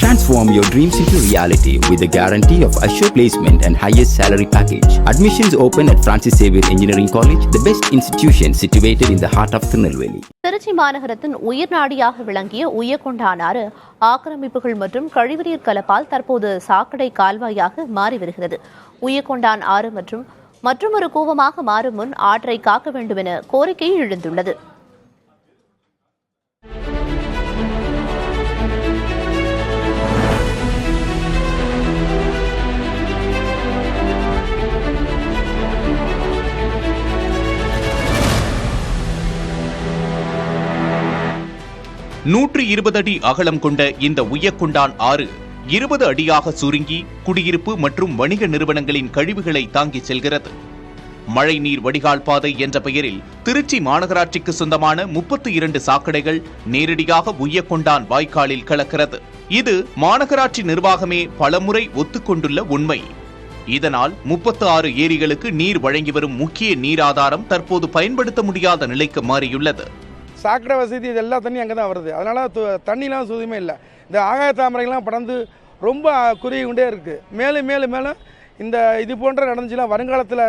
Transform your dreams into reality with the guarantee of assured placement and highest salary package. Admissions open at Francis Xavier Engineering College, the best institution situated in the heart of Tirunelveli. Trichy மாநகரத்தின் உயிர் நாடியாக விளங்கிய உய்யக்கொண்டான் ஆறு ஆக்கிரமிப்புகள் மற்றும் கழிவுநீர் கலப்பால் தற்போது சாக்கடை கால்வாயாக மாறி வருகிறது. உய்யக்கொண்டான் ஆறு மற்றும் ஒரு கூவமாக மாறும் முன் ஆற்றை காக்க வேண்டும் என கோரிக்கை எழுந்துள்ளது. நூற்று 20 அடி அகலம் கொண்ட இந்த உய்யக்கொண்டான் ஆறு 20 அடியாக சுருங்கி குடியிருப்பு மற்றும் வணிக நிறுவனங்களின் கழிவுகளை தாங்கி செல்கிறது. மழைநீர் வடிகால் பாதை என்ற பெயரில் திருச்சி மாநகராட்சிக்கு சொந்தமான 32 சாக்கடைகள் நேரடியாக உய்யக்கொண்டான் வாய்க்காலில் கலக்கிறது. இது மாநகராட்சி நிர்வாகமே பலமுறை ஒத்துக்கொண்டுள்ள உண்மை. இதனால் 36 ஏரிகளுக்கு நீர் வழங்கி வரும் முக்கிய நீர் ஆதாரம் தற்போது பயன்படுத்த முடியாத நிலைக்கு மாறியுள்ளது. சாக்கடை வசதி இது எல்லா தண்ணியும் அங்கே தான் வருது. அதனால் தண்ணிலாம் சுத்தமே இல்லை. இந்த ஆகாய தாமரைகள்லாம் படர்ந்து ரொம்ப குறுகி கொண்டே இருக்குது. மேலும் மேலும் மேலும் இந்த இது போன்ற நடந்துச்சுன்னா வருங்காலத்தில்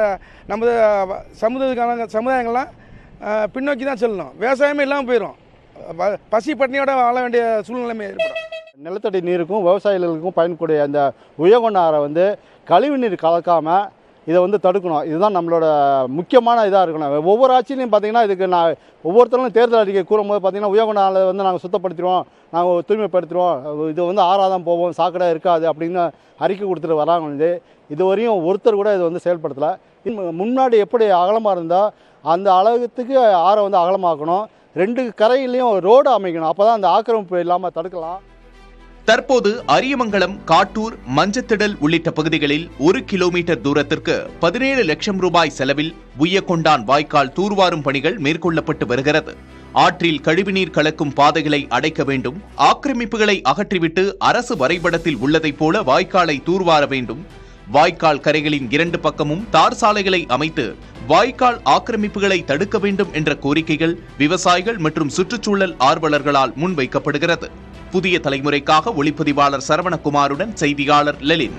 நமது சமுதாயங்கள்லாம் பின்னோக்கி தான் செல்லணும். விவசாயமே இல்லாமல் போயிடும். பசி பட்டினியோட வாழ வேண்டிய சூழ்நிலைமை ஏற்படும். நிலத்தடி நீருக்கும் விவசாயிகளுக்கும் பயன்படக்கூடிய அந்த உய்யக்கொண்டாரை கழிவு நீர் கலக்காமல் இதை தடுக்கணும். இதுதான் நம்மளோட முக்கியமான இதாக இருக்கணும். ஒவ்வொரு ஆட்சியிலையும் பார்த்திங்கன்னா இதுக்கு நான் ஒவ்வொருத்தரும் தேர்தல் அறிக்கை கூறும்போது பார்த்திங்கன்னா உய்யக்கொண்டானை நாங்கள் சுத்தப்படுத்திடுவோம், நாங்கள் தூய்மைப்படுத்திடுவோம், இது ஆறாதான் போவோம், சாக்கடை இருக்காது அப்படின்னு அறிக்கை கொடுத்துட்டு வராங்க. இதுவரையும் ஒருத்தர் கூட இது செயல்படுத்தலை. முன்னாடி எப்படி அகலமாக இருந்தால் அந்த அளவுக்கு ஆறை அகலமாக்கணும். 2 கரையிலையும் ரோடு அமைக்கணும். அப்போ தான் அந்த ஆக்கிரமிப்பு இல்லாமல் தடுக்கலாம். தற்போது அரியமங்கலம், காட்டூர், மஞ்சத்திடல் உள்ளிட்ட பகுதிகளில் 1 கிலோமீட்டர் தூரத்திற்கு 17 லட்சம் ரூபாய் செலவில் உய்யக்கொண்டான் வாய்க்கால் தூர்வாரும் பணிகள் மேற்கொள்ளப்பட்டு வருகிறது. ஆற்றில் கழிவுநீர் கலக்கும் பாதைகளை அடைக்க வேண்டும், ஆக்கிரமிப்புகளை அகற்றிவிட்டு அரசு வரைபடத்தில் உள்ளதைப் போல வாய்க்காலை தூர்வார வேண்டும், வாய்க்கால் கரைகளின் 2 பக்கமும் தார் சாலைகளை அமைத்து வாய்க்கால் ஆக்கிரமிப்புகளை தடுக்க வேண்டும் என்ற கோரிக்கைகள் விவசாயிகள் மற்றும் சுற்றுச்சூழல் ஆர்வலர்களால் முன்வைக்கப்படுகிறது. புதிய தலைமுறைக்காக ஒளிப்பதிவாளர் சரவணகுமாருடன் செய்தியாளர் லெலின்.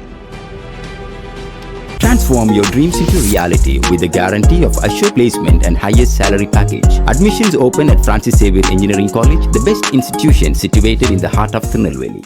Transform your dreams into reality with the guarantee of assured placement and highest salary package. Admissions open at Francis Xavier Engineering College, the best institution situated in the heart of Tirunelveli.